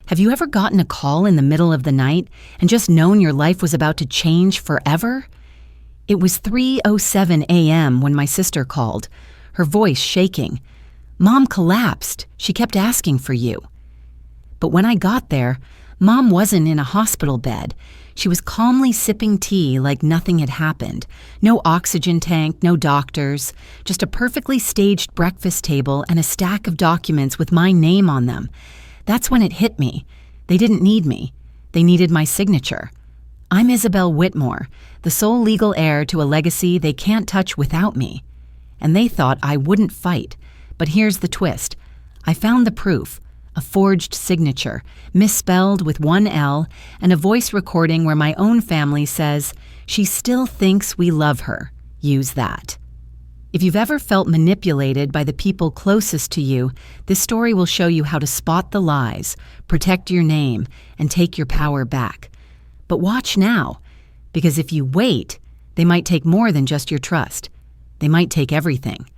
Have you ever gotten a call in the middle of the night and just known your life was about to change forever? It was 3:07 a.m. when my sister called, her voice shaking. Mom collapsed. She kept asking for you. But when I got there, Mom wasn't in a hospital bed. She was calmly sipping tea like nothing had happened. No oxygen tank, no doctors, just a perfectly staged breakfast table and a stack of documents with my name on them. That's when it hit me. They didn't need me. They needed my signature. I'm Isabel Whitmore, the sole legal heir to a legacy they can't touch without me. And they thought I wouldn't fight. But here's the twist. I found the proof. A forged signature, misspelled with one L, and a voice recording where my own family says, "She still thinks we love her. Use that." If you've ever felt manipulated by the people closest to you, this story will show you how to spot the lies, protect your name, and take your power back. But watch now, because if you wait, they might take more than just your trust. They might take everything.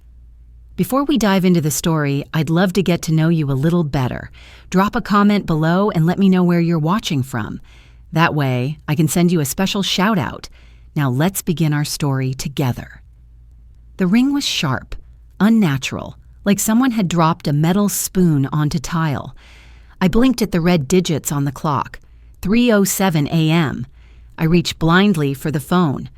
Before we dive into the story, I'd love to get to know you a little better. Drop a comment below and let me know where you're watching from. That way, I can send you a special shout out. Now let's begin our story together. The ring was sharp, unnatural, like someone had dropped a metal spoon onto tile. I blinked at the red digits on the clock. 3:07 a.m. I reached blindly for the phone.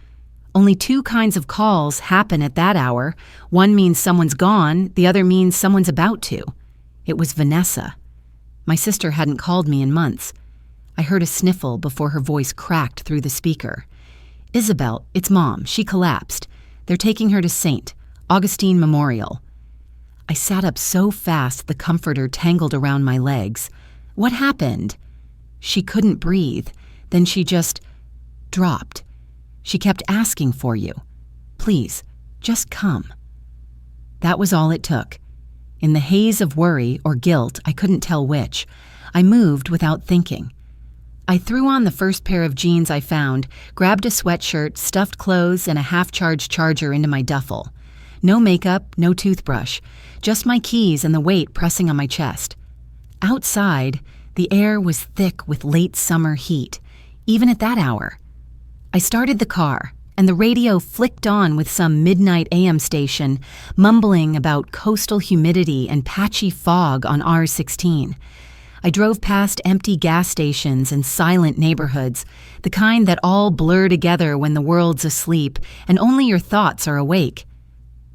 Only two kinds of calls happen at that hour. One means someone's gone, the other means someone's about to. It was Vanessa. My sister hadn't called me in months. I heard a sniffle before her voice cracked through the speaker. "Isabel, it's Mom. She collapsed. They're taking her to St. Augustine Memorial." I sat up so fast the comforter tangled around my legs. "What happened?" She couldn't breathe. Then she just dropped. She kept asking for you. "Please, just come." That was all it took. In the haze of worry or guilt, I couldn't tell which, I moved without thinking. I threw on the first pair of jeans I found, grabbed a sweatshirt, stuffed clothes, and a half-charged charger into my duffel. No makeup, no toothbrush, just my keys and the weight pressing on my chest. Outside, the air was thick with late summer heat, even at that hour. I started the car, and the radio flicked on with some midnight AM station, mumbling about coastal humidity and patchy fog on R16. I drove past empty gas stations and silent neighborhoods, the kind that all blur together when the world's asleep and only your thoughts are awake.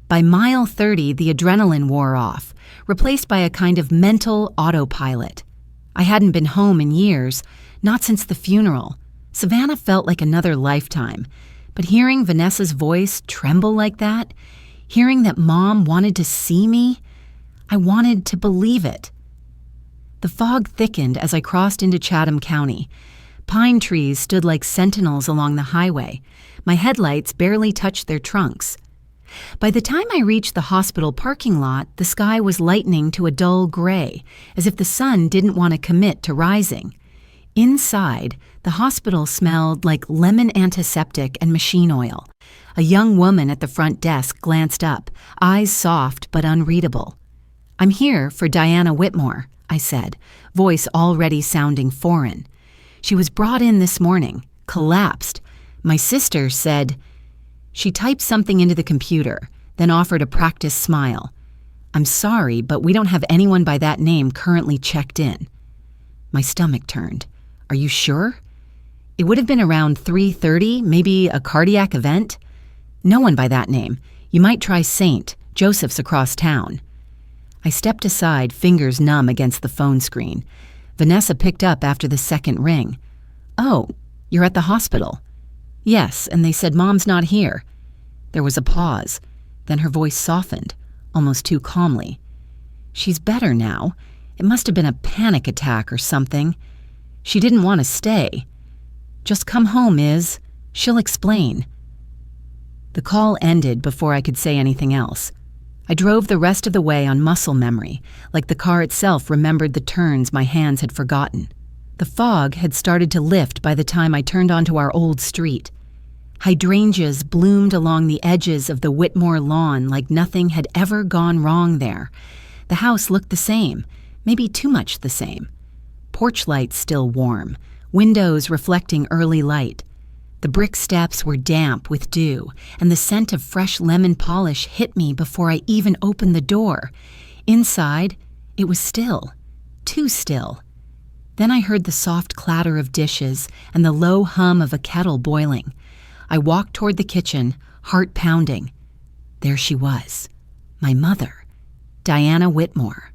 By mile 30, the adrenaline wore off, replaced by a kind of mental autopilot. I hadn't been home in years, not since the funeral. Savannah felt like another lifetime, but hearing Vanessa's voice tremble like that, hearing that Mom wanted to see me, I wanted to believe it. The fog thickened as I crossed into Chatham County. Pine trees stood like sentinels along the highway. My headlights barely touched their trunks. By the time I reached the hospital parking lot, the sky was lightening to a dull gray, as if the sun didn't want to commit to rising. Inside, the hospital smelled like lemon antiseptic and machine oil. A young woman at the front desk glanced up, eyes soft but unreadable. "I'm here for Diana Whitmore," I said, voice already sounding foreign. "She was brought in this morning, collapsed. My sister said..." She typed something into the computer, then offered a practiced smile. "I'm sorry, but we don't have anyone by that name currently checked in." My stomach turned. "Are you sure?" It would have been around 3:30, maybe a cardiac event. "No one by that name. You might try St. Joseph's across town." I stepped aside, fingers numb against the phone screen. Vanessa picked up after the second ring. "Oh, you're at the hospital." "Yes, and they said Mom's not here." There was a pause. Then her voice softened, almost too calmly. "She's better now. It must have been a panic attack or something. She didn't want to stay. Just come home, Iz. She'll explain." The call ended before I could say anything else. I drove the rest of the way on muscle memory, like the car itself remembered the turns my hands had forgotten. The fog had started to lift by the time I turned onto our old street. Hydrangeas bloomed along the edges of the Whitmore lawn like nothing had ever gone wrong there. The house looked the same, maybe too much the same. porch light still warm, windows reflecting early light. The brick steps were damp with dew, and the scent of fresh lemon polish hit me before I even opened the door. Inside, it was still, too still. Then I heard the soft clatter of dishes and the low hum of a kettle boiling. I walked toward the kitchen, heart pounding. There she was, my mother, Diana Whitmore.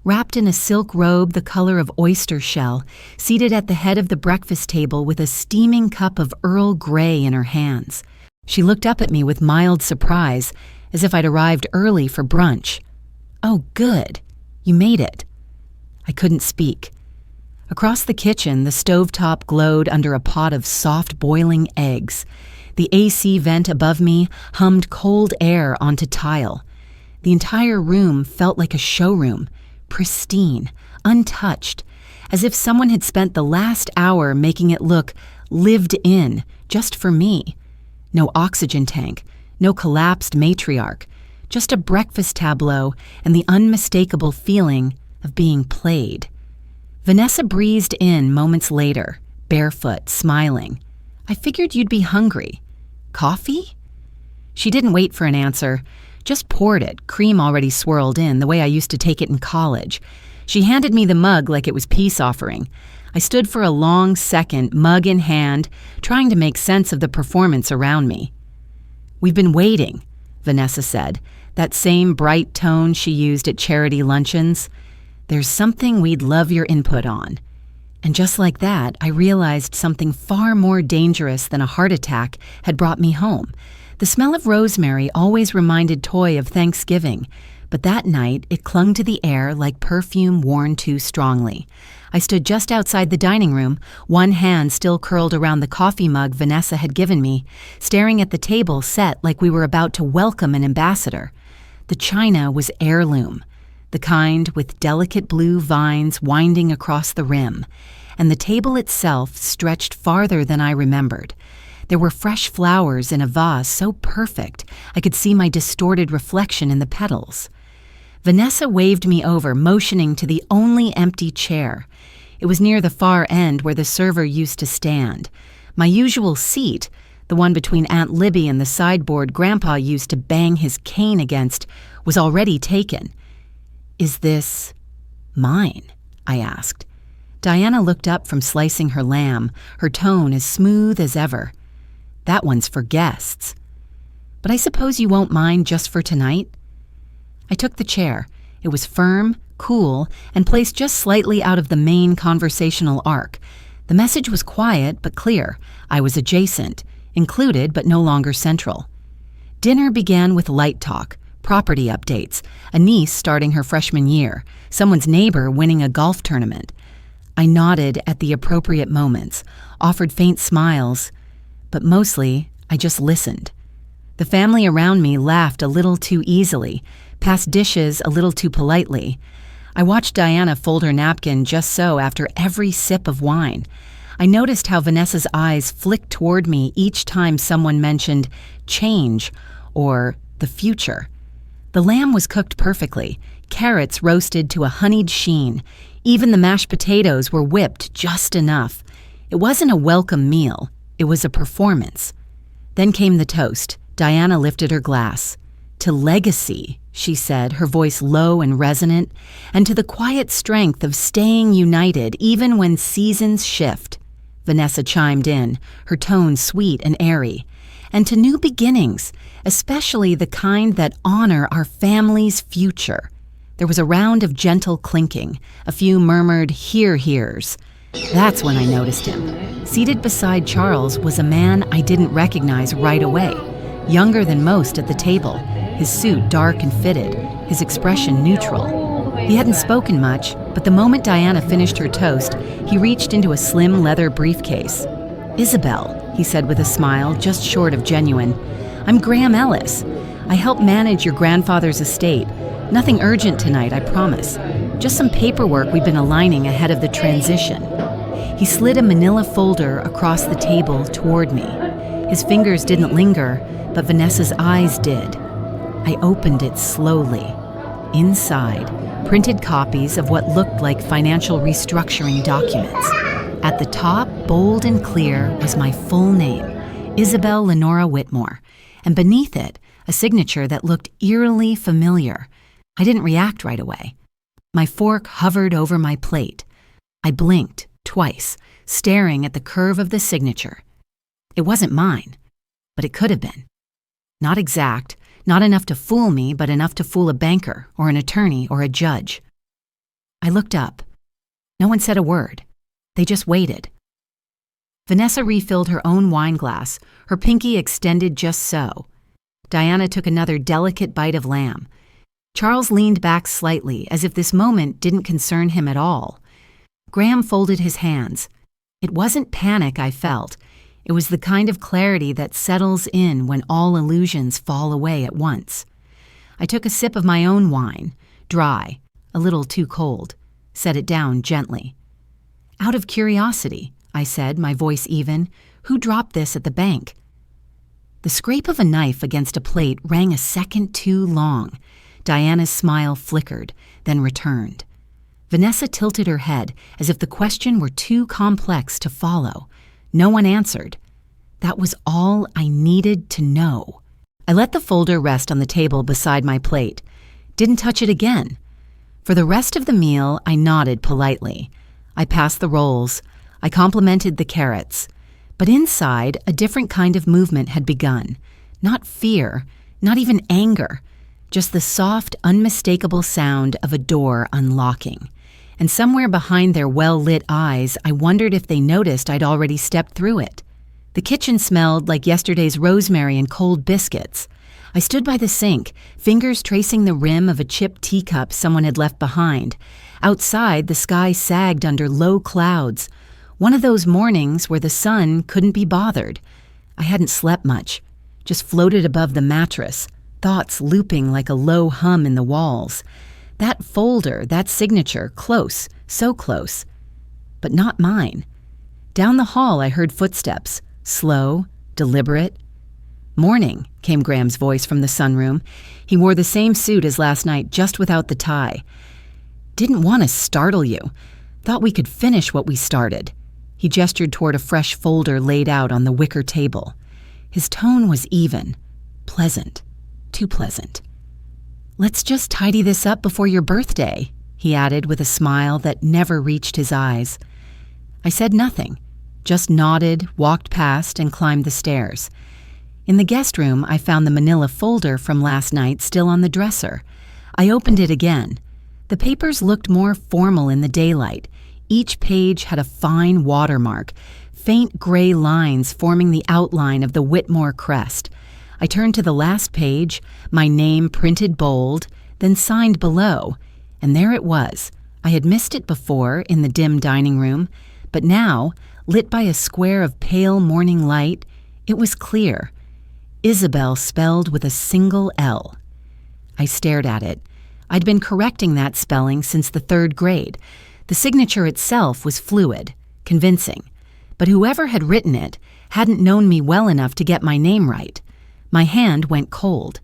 Wrapped in a silk robe the color of oyster shell, seated at the head of the breakfast table with a steaming cup of Earl Grey in her hands. She looked up at me with mild surprise, as if I'd arrived early for brunch. "Oh, good. You made it." I couldn't speak. Across the kitchen, the stovetop glowed under a pot of soft boiling eggs. The AC vent above me hummed cold air onto tile. The entire room felt like a showroom, pristine, untouched, as if someone had spent the last hour making it look lived in, just for me. No oxygen tank, no collapsed matriarch, just a breakfast tableau and the unmistakable feeling of being played. Vanessa breezed in moments later, barefoot, smiling. "I figured you'd be hungry. Coffee?" She didn't wait for an answer, just poured it, cream already swirled in, the way I used to take it in college. She handed me the mug like it was peace offering. I stood for a long second, mug in hand, trying to make sense of the performance around me. "We've been waiting," Vanessa said, that same bright tone she used at charity luncheons. "There's something we'd love your input on." And just like that, I realized something far more dangerous than a heart attack had brought me home. The smell of rosemary always reminded Toy of Thanksgiving, but that night it clung to the air like perfume worn too strongly. I stood just outside the dining room, one hand still curled around the coffee mug Vanessa had given me, staring at the table set like we were about to welcome an ambassador. The china was heirloom, the kind with delicate blue vines winding across the rim, and the table itself stretched farther than I remembered. There were fresh flowers in a vase so perfect I could see my distorted reflection in the petals. Vanessa waved me over, motioning to the only empty chair. It was near the far end where the server used to stand. My usual seat, the one between Aunt Libby and the sideboard Grandpa used to bang his cane against, was already taken. "Is this mine?" I asked. Diana looked up from slicing her lamb, her tone as smooth as ever. "That one's for guests. But I suppose you won't mind just for tonight?" I took the chair. It was firm, cool, and placed just slightly out of the main conversational arc. The message was quiet but clear. I was adjacent, included but no longer central. Dinner began with light talk, property updates, a niece starting her freshman year, someone's neighbor winning a golf tournament. I nodded at the appropriate moments, offered faint smiles, but mostly I just listened. The family around me laughed a little too easily, passed dishes a little too politely. I watched Diana fold her napkin just so after every sip of wine. I noticed how Vanessa's eyes flicked toward me each time someone mentioned change or the future. The lamb was cooked perfectly, carrots roasted to a honeyed sheen. Even the mashed potatoes were whipped just enough. It wasn't a welcome meal. It was a performance. Then came the toast. Diana lifted her glass. "To legacy," she said, her voice low and resonant, "and to the quiet strength of staying united even when seasons shift." Vanessa chimed in, her tone sweet and airy. "And to new beginnings, especially the kind that honor our family's future." There was a round of gentle clinking, a few murmured hears. That's when I noticed him. Seated beside Charles was a man I didn't recognize right away, younger than most at the table, his suit dark and fitted, his expression neutral. He hadn't spoken much, but the moment Diana finished her toast, he reached into a slim leather briefcase. "Isabel," he said with a smile just short of genuine. "I'm Graham Ellis. I help manage your grandfather's estate. Nothing urgent tonight, I promise. Just some paperwork we've been aligning ahead of the transition." He slid a manila folder across the table toward me. His fingers didn't linger, but Vanessa's eyes did. I opened it slowly. Inside, printed copies of what looked like financial restructuring documents. At the top, bold and clear, was my full name, Isabel Lenora Whitmore, and beneath it, a signature that looked eerily familiar. I didn't react right away. My fork hovered over my plate. I blinked twice, staring at the curve of the signature. It wasn't mine, but it could have been. Not exact, not enough to fool me, but enough to fool a banker or an attorney or a judge. I looked up. No one said a word. They just waited. Vanessa refilled her own wine glass, her pinky extended just so. Diana took another delicate bite of lamb. Charles leaned back slightly, as if this moment didn't concern him at all. Graham folded his hands. It wasn't panic I felt. It was the kind of clarity that settles in when all illusions fall away at once. I took a sip of my own wine, dry, a little too cold, set it down gently. "Out of curiosity," I said, my voice even, "who dropped this at the bank?" The scrape of a knife against a plate rang a second too long. Diana's smile flickered, then returned. Vanessa tilted her head as if the question were too complex to follow. No one answered. That was all I needed to know. I let the folder rest on the table beside my plate. Didn't touch it again. For the rest of the meal, I nodded politely. I passed the rolls. I complimented the carrots. But inside, a different kind of movement had begun. Not fear, not even anger. Just the soft, unmistakable sound of a door unlocking. And somewhere behind their well-lit eyes, I wondered if they noticed I'd already stepped through it. The kitchen smelled like yesterday's rosemary and cold biscuits. I stood by the sink, fingers tracing the rim of a chipped teacup someone had left behind. Outside, the sky sagged under low clouds. One of those mornings where the sun couldn't be bothered. I hadn't slept much, just floated above the mattress, thoughts looping like a low hum in the walls. That folder, that signature, close, so close. But not mine. Down the hall I heard footsteps, slow, deliberate. "Morning," came Graham's voice from the sunroom. He wore the same suit as last night, just without the tie. "Didn't want to startle you. Thought we could finish what we started." He gestured toward a fresh folder laid out on the wicker table. His tone was even, pleasant, too pleasant. "Let's just tidy this up before your birthday," he added with a smile that never reached his eyes. I said nothing, just nodded, walked past, and climbed the stairs. In the guest room, I found the manila folder from last night still on the dresser. I opened it again. The papers looked more formal in the daylight. Each page had a fine watermark, faint gray lines forming the outline of the Whitmore crest. I turned to the last page, my name printed bold, then signed below, and there it was. I had missed it before in the dim dining room, but now, lit by a square of pale morning light, it was clear. Isabel spelled with a single L. I stared at it. I'd been correcting that spelling since the 3rd grade. The signature itself was fluid, convincing, but whoever had written it hadn't known me well enough to get my name right. My hand went cold.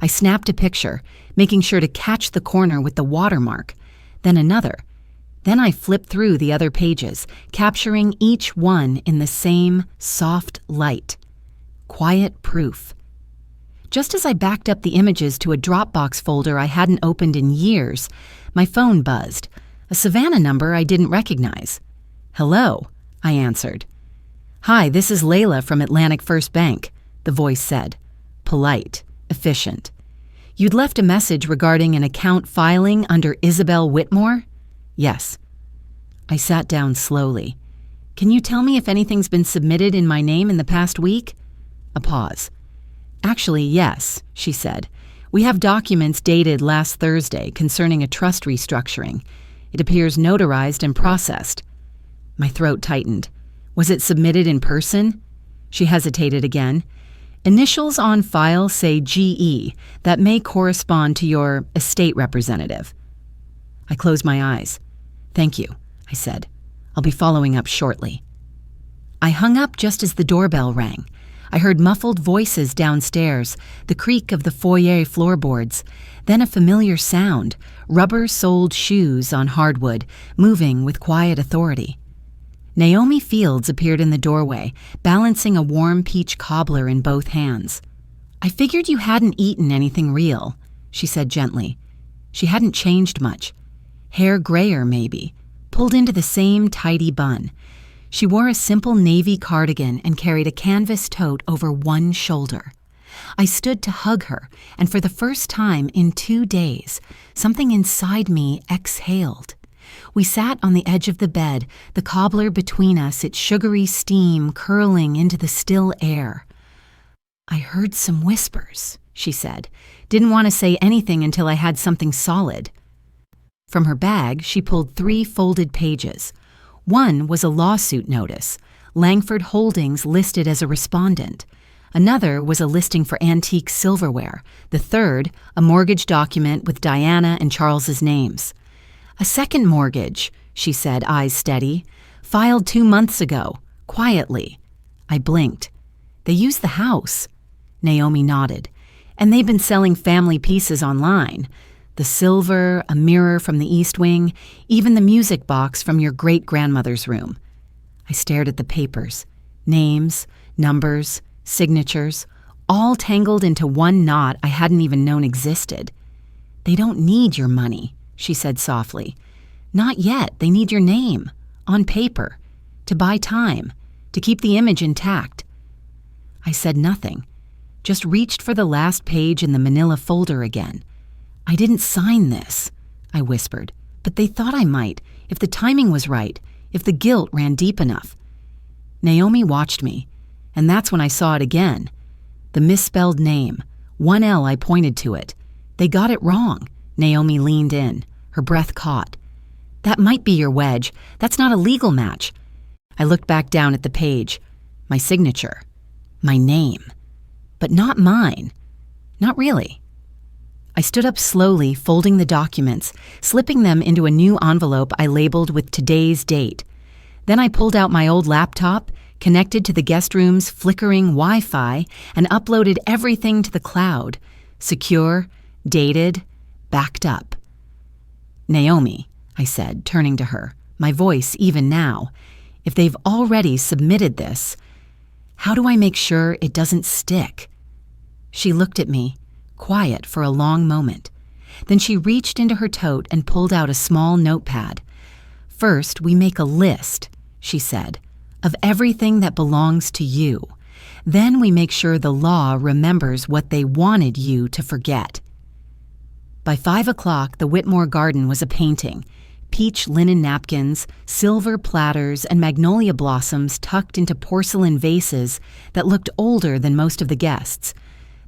I snapped a picture, making sure to catch the corner with the watermark, then another. Then I flipped through the other pages, capturing each one in the same soft light. Quiet proof. Just as I backed up the images to a Dropbox folder I hadn't opened in years, my phone buzzed, a Savannah number I didn't recognize. "Hello," I answered. "Hi, this is Layla from Atlantic First Bank," the voice said. Polite, efficient. "You'd left a message regarding an account filing under Isabel Whitmore?" "Yes." I sat down slowly. "Can you tell me if anything's been submitted in my name in the past week?" A pause. "Actually, yes," she said. "We have documents dated last Thursday concerning a trust restructuring. It appears notarized and processed." My throat tightened. "Was it submitted in person?" She hesitated again. "Initials on file say GE. That may correspond to your estate representative." I closed my eyes. "Thank you," I said. "I'll be following up shortly." I hung up just as the doorbell rang. I heard muffled voices downstairs, the creak of the foyer floorboards, then a familiar sound, rubber-soled shoes on hardwood, moving with quiet authority. Naomi Fields appeared in the doorway, balancing a warm peach cobbler in both hands. "I figured you hadn't eaten anything real," she said gently. She hadn't changed much. Hair grayer, maybe, pulled into the same tidy bun. She wore a simple navy cardigan and carried a canvas tote over one shoulder. I stood to hug her, and for the first time in 2 days, something inside me exhaled. We sat on the edge of the bed, the cobbler between us, its sugary steam curling into the still air. "I heard some whispers," she said. "Didn't want to say anything until I had something solid." From her bag, she pulled 3 folded pages. One was a lawsuit notice, Langford Holdings listed as a respondent. Another was a listing for antique silverware. The third, a mortgage document with Diana and Charles's names. "A second mortgage," she said, eyes steady. "Filed 2 months ago, quietly." I blinked. "They used the house." Naomi nodded. "And they've been selling family pieces online. The silver, a mirror from the East Wing, even the music box from your great-grandmother's room." I stared at the papers. Names, numbers, signatures, all tangled into one knot I hadn't even known existed. "They don't need your money," she said softly. "Not yet. They need your name, on paper, to buy time, to keep the image intact." I said nothing, just reached for the last page in the manila folder again. "I didn't sign this," I whispered, "but they thought I might, if the timing was right, if the guilt ran deep enough." Naomi watched me, and that's when I saw it again. The misspelled name, 1 L, I pointed to it. "They got it wrong." Naomi leaned in, her breath caught. "That might be your wedge. That's not a legal match." I looked back down at the page. My signature. My name. But not mine. Not really. I stood up slowly, folding the documents, slipping them into a new envelope I labeled with today's date. Then I pulled out my old laptop, connected to the guest room's flickering Wi-Fi, and uploaded everything to the cloud. Secure, dated, backed up. "Naomi," I said, turning to her, my voice even now, "if they've already submitted this, how do I make sure it doesn't stick?" She looked at me, quiet for a long moment. Then she reached into her tote and pulled out a small notepad. "First, we make a list," she said, "of everything that belongs to you. Then we make sure the law remembers what they wanted you to forget." By 5 o'clock, the Whitmore garden was a painting. Peach linen napkins, silver platters, and magnolia blossoms tucked into porcelain vases that looked older than most of the guests.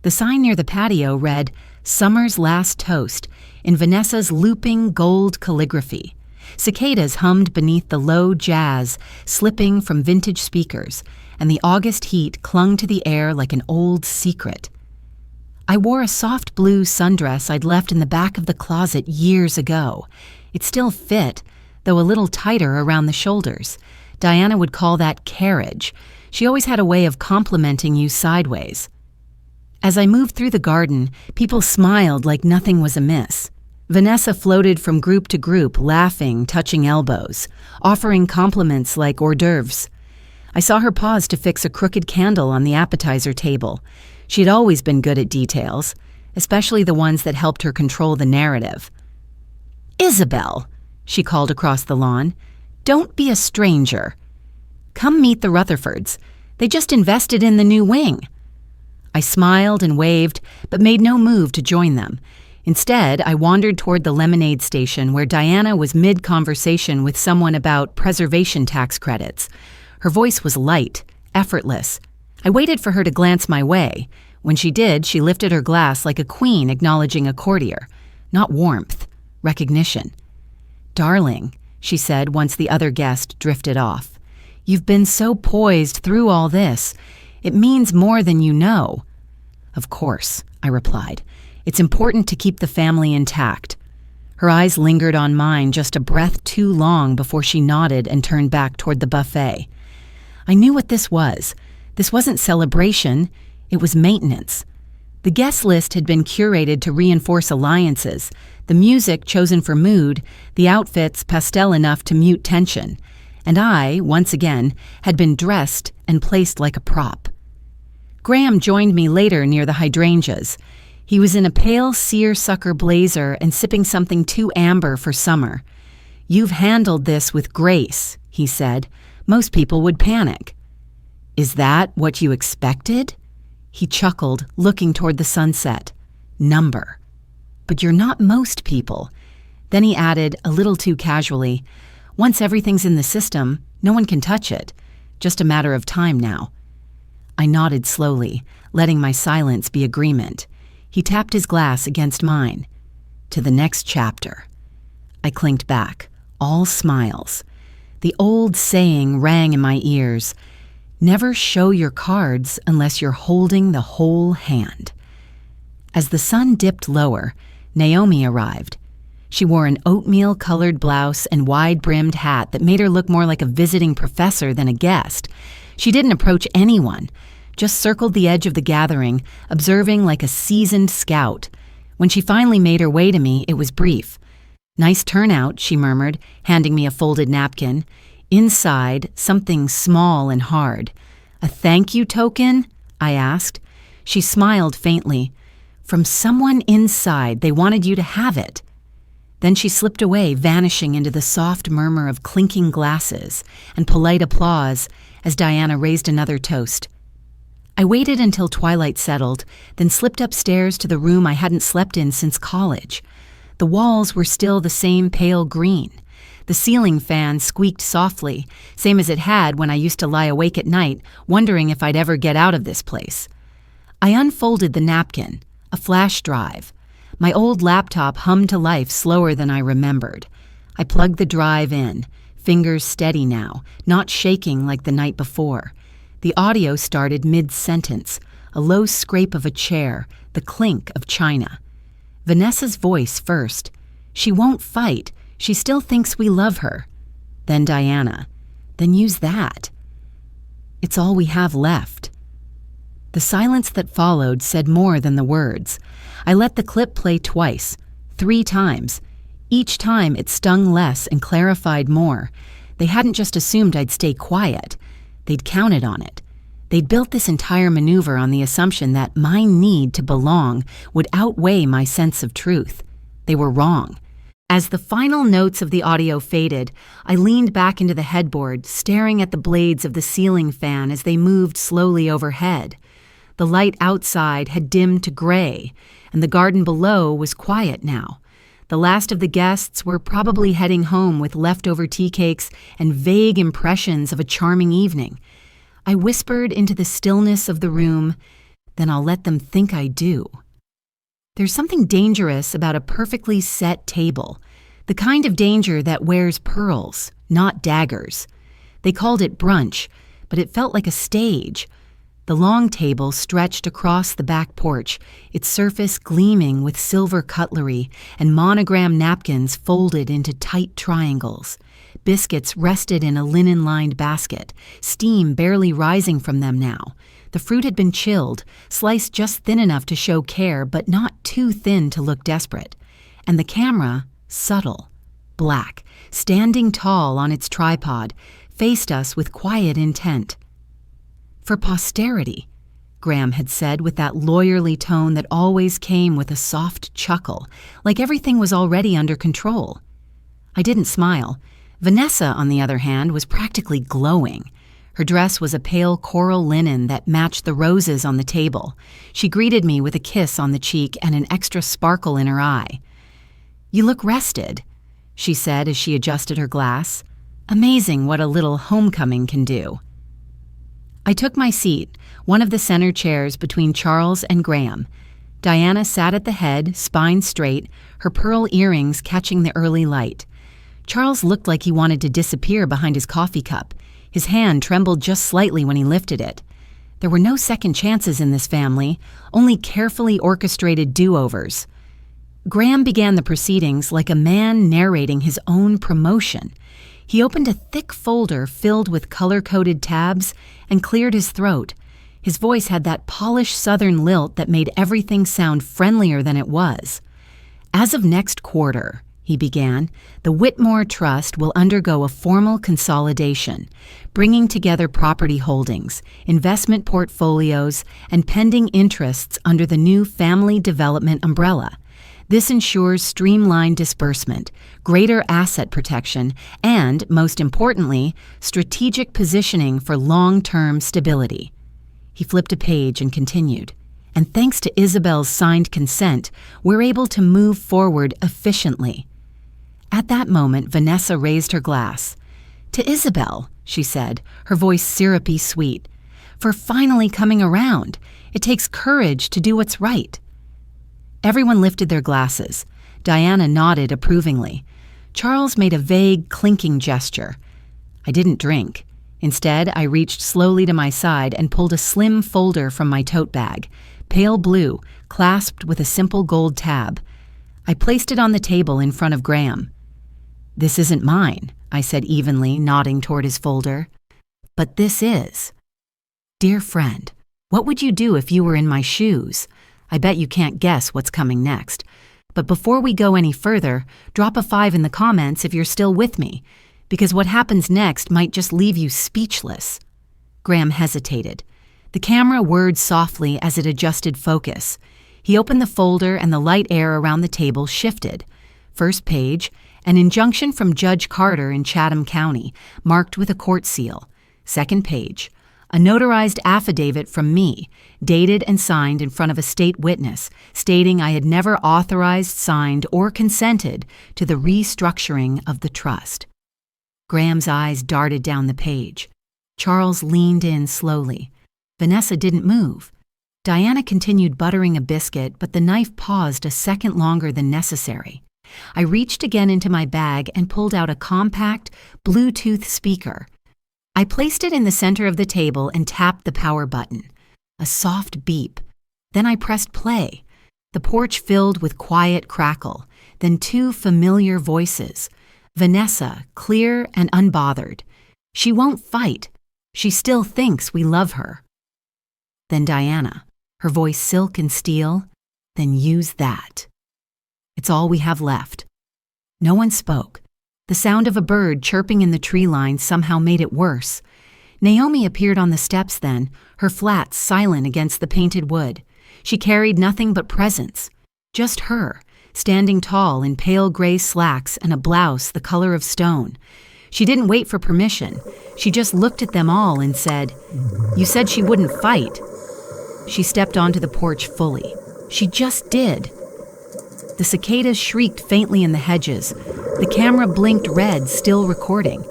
The sign near the patio read, "Summer's Last Toast," in Vanessa's looping gold calligraphy. Cicadas hummed beneath the low jazz, slipping from vintage speakers, and the August heat clung to the air like an old secret. I wore a soft blue sundress I'd left in the back of the closet years ago. It still fit, though a little tighter around the shoulders. Diana would call that carriage. She always had a way of complimenting you sideways. As I moved through the garden, people smiled like nothing was amiss. Vanessa floated from group to group, laughing, touching elbows, offering compliments like hors d'oeuvres. I saw her pause to fix a crooked candle on the appetizer table. She had always been good at details, especially the ones that helped her control the narrative. "Isabel," she called across the lawn, "don't be a stranger. Come meet the Rutherfords. They just invested in the new wing." I smiled and waved, but made no move to join them. Instead, I wandered toward the lemonade station where Diana was mid-conversation with someone about preservation tax credits. Her voice was light, effortless. I waited for her to glance my way. When she did, she lifted her glass like a queen acknowledging a courtier. Not warmth, recognition. "Darling," she said once the other guest drifted off, "you've been so poised through all this. It means more than you know." "Of course," I replied. "It's important to keep the family intact." Her eyes lingered on mine just a breath too long before she nodded and turned back toward the buffet. I knew what this was. This wasn't celebration, it was maintenance. The guest list had been curated to reinforce alliances, the music chosen for mood, the outfits pastel enough to mute tension, and I, once again, had been dressed and placed like a prop. Graham joined me later near the hydrangeas. He was in a pale seersucker blazer and sipping something too amber for summer. "You've handled this with grace," he said. "Most people would panic." "Is that what you expected?" He chuckled, looking toward the sunset. "Number. But you're not most people." Then he added, a little too casually, "Once everything's in the system, no one can touch it. Just a matter of time now." I nodded slowly, letting my silence be agreement. He tapped his glass against mine. "To the next chapter." I clinked back, all smiles. The old saying rang in my ears, "Never show your cards unless you're holding the whole hand." As the sun dipped lower, Naomi arrived. She wore an oatmeal-colored blouse and wide-brimmed hat that made her look more like a visiting professor than a guest. She didn't approach anyone, just circled the edge of the gathering, observing like a seasoned scout. When she finally made her way to me, it was brief. "Nice turnout," she murmured, handing me a folded napkin. Inside, something small and hard. "A thank you token?" I asked. She smiled faintly. "From someone inside, they wanted you to have it." Then she slipped away, vanishing into the soft murmur of clinking glasses and polite applause as Diana raised another toast. I waited until twilight settled, then slipped upstairs to the room I hadn't slept in since college. The walls were still the same pale green. The ceiling fan squeaked softly, same as it had when I used to lie awake at night, wondering if I'd ever get out of this place. I unfolded the napkin, a flash drive. My old laptop hummed to life slower than I remembered. I plugged the drive in, fingers steady now, not shaking like the night before. The audio started mid-sentence, a low scrape of a chair, the clink of china. Vanessa's voice first. "She won't fight. She still thinks we love her." Then Diana. "Then use that." "It's all we have left." The silence that followed said more than the words. I let the clip play twice, 3 times. Each time it stung less and clarified more. They hadn't just assumed I'd stay quiet. They'd counted on it. They'd built this entire maneuver on the assumption that my need to belong would outweigh my sense of truth. They were wrong. As the final notes of the audio faded, I leaned back into the headboard, staring at the blades of the ceiling fan as they moved slowly overhead. The light outside had dimmed to gray, and the garden below was quiet now. The last of the guests were probably heading home with leftover tea cakes and vague impressions of a charming evening. I whispered into the stillness of the room, "Then I'll let them think I do." There's something dangerous about a perfectly set table, the kind of danger that wears pearls, not daggers. They called it brunch, but it felt like a stage. The long table stretched across the back porch, its surface gleaming with silver cutlery and monogram napkins folded into tight triangles. Biscuits rested in a linen-lined basket, steam barely rising from them now. The fruit had been chilled, sliced just thin enough to show care, but not too thin to look desperate. And the camera, subtle, black, standing tall on its tripod, faced us with quiet intent. "For posterity," Graham had said with that lawyerly tone that always came with a soft chuckle, like everything was already under control. I didn't smile. Vanessa, on the other hand, was practically glowing. Her dress was a pale coral linen that matched the roses on the table. She greeted me with a kiss on the cheek and an extra sparkle in her eye. "You look rested," she said as she adjusted her glass. "Amazing what a little homecoming can do." I took my seat, one of the center chairs between Charles and Graham. Diana sat at the head, spine straight, her pearl earrings catching the early light. Charles looked like he wanted to disappear behind his coffee cup. His hand trembled just slightly when he lifted it. There were no second chances in this family, only carefully orchestrated do-overs. Graham began the proceedings like a man narrating his own promotion. He opened a thick folder filled with color-coded tabs and cleared his throat. His voice had that polished southern lilt that made everything sound friendlier than it was. "As of next quarter," he began, "the Whitmore Trust will undergo a formal consolidation, bringing together property holdings, investment portfolios, and pending interests under the new Family Development umbrella. This ensures streamlined disbursement, greater asset protection, and, most importantly, strategic positioning for long-term stability." He flipped a page and continued. "And thanks to Isabel's signed consent, we're able to move forward efficiently." At that moment, Vanessa raised her glass. "To Isabel," she said, her voice syrupy sweet, "for finally coming around. It takes courage to do what's right." Everyone lifted their glasses. Diana nodded approvingly. Charles made a vague, clinking gesture. I didn't drink. Instead, I reached slowly to my side and pulled a slim folder from my tote bag, pale blue, clasped with a simple gold tab. I placed it on the table in front of Graham. "This isn't mine," I said evenly, nodding toward his folder. "But this is. Dear friend, what would you do if you were in my shoes? I bet you can't guess what's coming next. But before we go any further, drop a 5 in the comments if you're still with me, because what happens next might just leave you speechless." Graham hesitated. The camera whirred softly as it adjusted focus. He opened the folder and the light air around the table shifted. First page, an injunction from Judge Carter in Chatham County, marked with a court seal. Second page, a notarized affidavit from me, dated and signed in front of a state witness, stating I had never authorized, signed, or consented to the restructuring of the trust. Graham's eyes darted down the page. Charles leaned in slowly. Vanessa didn't move. Diana continued buttering a biscuit, but the knife paused a second longer than necessary. I reached again into my bag and pulled out a compact, Bluetooth speaker. I placed it in the center of the table and tapped the power button. A soft beep. Then I pressed play. The porch filled with quiet crackle, then 2 familiar voices. Vanessa, clear and unbothered. She won't fight. She still thinks we love her. Then Diana, her voice silk and steel. Then use that. It's all we have left. No one spoke. The sound of a bird chirping in the tree line somehow made it worse. Naomi appeared on the steps then, her flats silent against the painted wood. She carried nothing but presents. Just her, standing tall in pale gray slacks and a blouse the color of stone. She didn't wait for permission. She just looked at them all and said, "You said she wouldn't fight." She stepped onto the porch fully. She just did. The cicadas shrieked faintly in the hedges. The camera blinked red, still recording.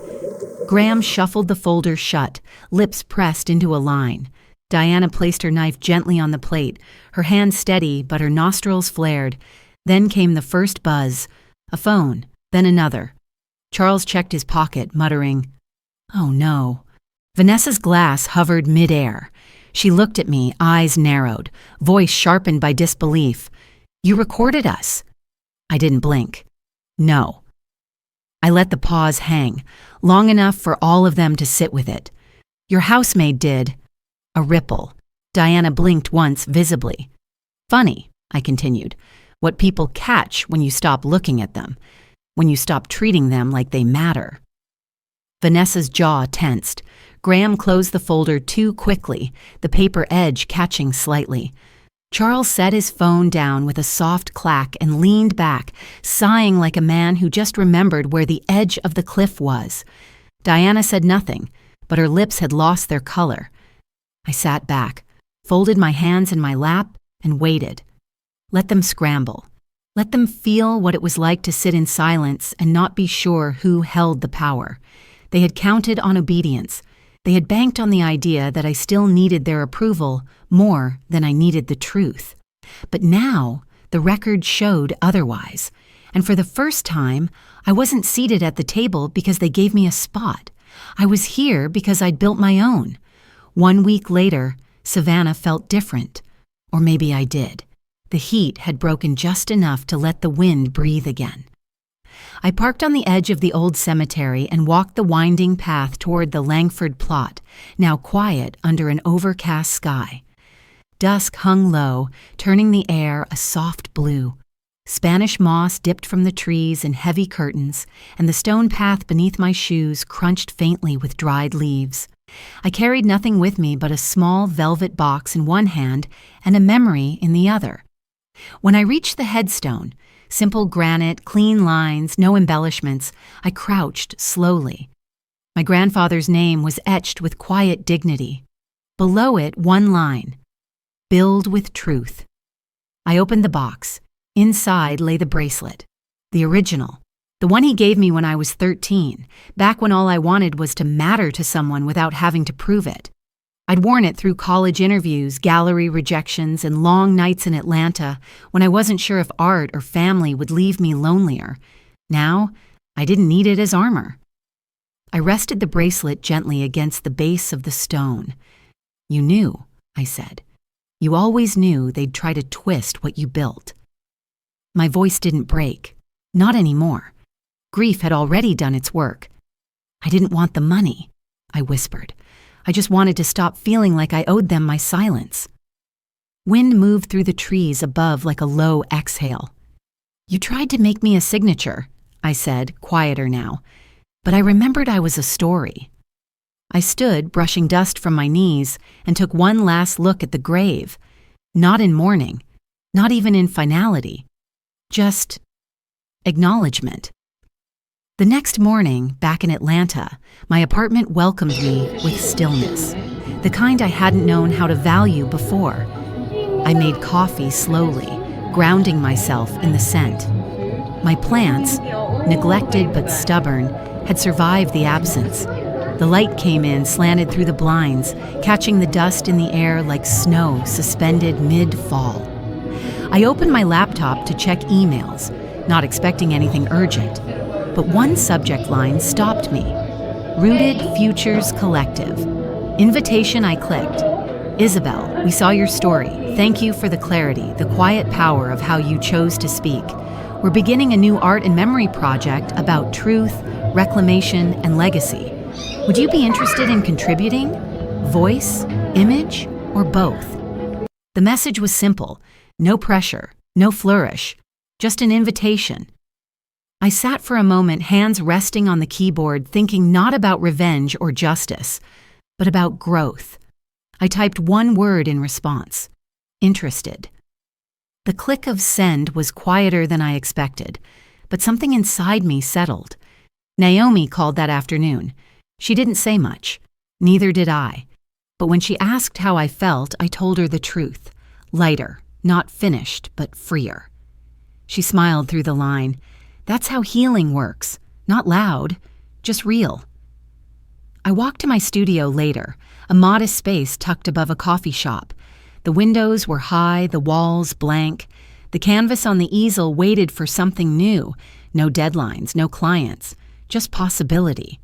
Graham shuffled the folder shut, lips pressed into a line. Diana placed her knife gently on the plate, her hand steady, but her nostrils flared. Then came the first buzz. A phone, then another. Charles checked his pocket, muttering, "Oh no." Vanessa's glass hovered midair. She looked at me, eyes narrowed, voice sharpened by disbelief. "You recorded us." I didn't blink. "No." I let the pause hang, long enough for all of them to sit with it. "Your housemaid did." A ripple. Diana blinked once visibly. "Funny," I continued, "what people catch when you stop looking at them, when you stop treating them like they matter." Vanessa's jaw tensed. Graham closed the folder too quickly, the paper edge catching slightly. Charles set his phone down with a soft clack and leaned back, sighing like a man who just remembered where the edge of the cliff was. Diana said nothing, but her lips had lost their color. I sat back, folded my hands in my lap, and waited. Let them scramble. Let them feel what it was like to sit in silence and not be sure who held the power. They had counted on obedience. They had banked on the idea that I still needed their approval more than I needed the truth. But now, the record showed otherwise. And for the first time, I wasn't seated at the table because they gave me a spot. I was here because I'd built my own. 1 week later, Savannah felt different. Or maybe I did. The heat had broken just enough to let the wind breathe again. I parked on the edge of the old cemetery and walked the winding path toward the Langford plot, now quiet under an overcast sky. Dusk hung low, turning the air a soft blue. Spanish moss dipped from the trees in heavy curtains, and the stone path beneath my shoes crunched faintly with dried leaves. I carried nothing with me but a small velvet box in one hand and a memory in the other. When I reached the headstone, simple granite, clean lines, no embellishments, I crouched slowly. My grandfather's name was etched with quiet dignity. Below it, one line: "Build with truth." I opened the box. Inside lay the bracelet, the original, the one he gave me when I was 13, back when all I wanted was to matter to someone without having to prove it. I'd worn it through college interviews, gallery rejections, and long nights in Atlanta when I wasn't sure if art or family would leave me lonelier. Now, I didn't need it as armor. I rested the bracelet gently against the base of the stone. "You knew," I said. "You always knew they'd try to twist what you built." My voice didn't break. Not anymore. Grief had already done its work. "I didn't want the money," I whispered. "I just wanted to stop feeling like I owed them my silence." Wind moved through the trees above like a low exhale. "You tried to make me a signature," I said, quieter now. "But I remembered I was a story." I stood, brushing dust from my knees, and took one last look at the grave. Not in mourning, not even in finality. Just acknowledgement. The next morning, back in Atlanta, my apartment welcomed me with stillness, the kind I hadn't known how to value before. I made coffee slowly, grounding myself in the scent. My plants, neglected but stubborn, had survived the absence. The light came in, slanted through the blinds, catching the dust in the air like snow suspended mid-fall. I opened my laptop to check emails, not expecting anything urgent. But one subject line stopped me. Rooted Futures Collective. Invitation I clicked. "Isabel, we saw your story. Thank you for the clarity, the quiet power of how you chose to speak. We're beginning a new art and memory project about truth, reclamation, and legacy. Would you be interested in contributing? Voice, image, or both?" The message was simple. No pressure, no flourish, just an invitation. I sat for a moment, hands resting on the keyboard, thinking not about revenge or justice, but about growth. I typed one word in response: interested. The click of send was quieter than I expected, but something inside me settled. Naomi called that afternoon. She didn't say much. Neither did I. But when she asked how I felt, I told her the truth. Lighter. Not finished, but freer. She smiled through the line. "That's how healing works. Not loud, just real." I walked to my studio later, a modest space tucked above a coffee shop. The windows were high, the walls blank. The canvas on the easel waited for something new. No deadlines, no clients, just possibility.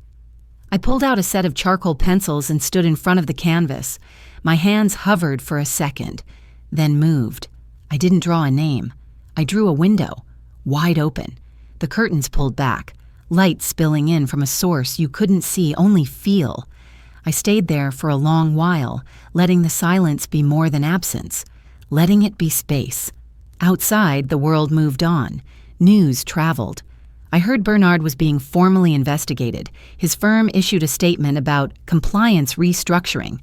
I pulled out a set of charcoal pencils and stood in front of the canvas. My hands hovered for a second, then moved. I didn't draw a name. I drew a window, wide open. The curtains pulled back, light spilling in from a source you couldn't see, only feel. I stayed there for a long while, letting the silence be more than absence, letting it be space. Outside, the world moved on. News traveled. I heard Bernard was being formally investigated. His firm issued a statement about compliance restructuring.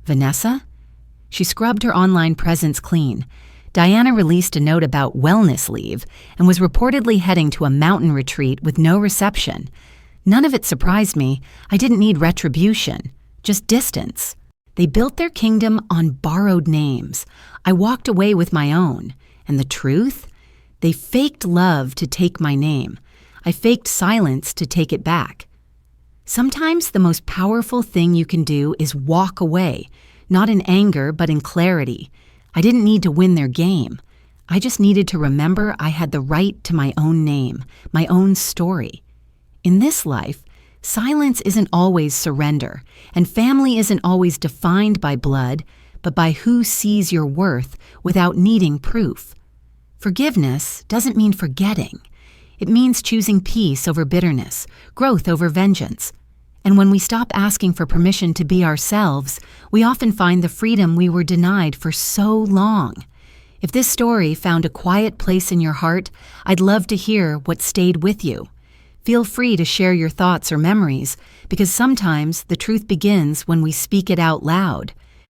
Vanessa? She scrubbed her online presence clean. Diana released a note about wellness leave and was reportedly heading to a mountain retreat with no reception. None of it surprised me. I didn't need retribution, just distance. They built their kingdom on borrowed names. I walked away with my own. And the truth? They faked love to take my name. I faked silence to take it back. Sometimes the most powerful thing you can do is walk away, not in anger, but in clarity. I didn't need to win their game. I just needed to remember I had the right to my own name, my own story. In this life, silence isn't always surrender, and family isn't always defined by blood, but by who sees your worth without needing proof. Forgiveness doesn't mean forgetting. It means choosing peace over bitterness, growth over vengeance. And when we stop asking for permission to be ourselves, we often find the freedom we were denied for so long. If this story found a quiet place in your heart, I'd love to hear what stayed with you. Feel free to share your thoughts or memories, because sometimes the truth begins when we speak it out loud.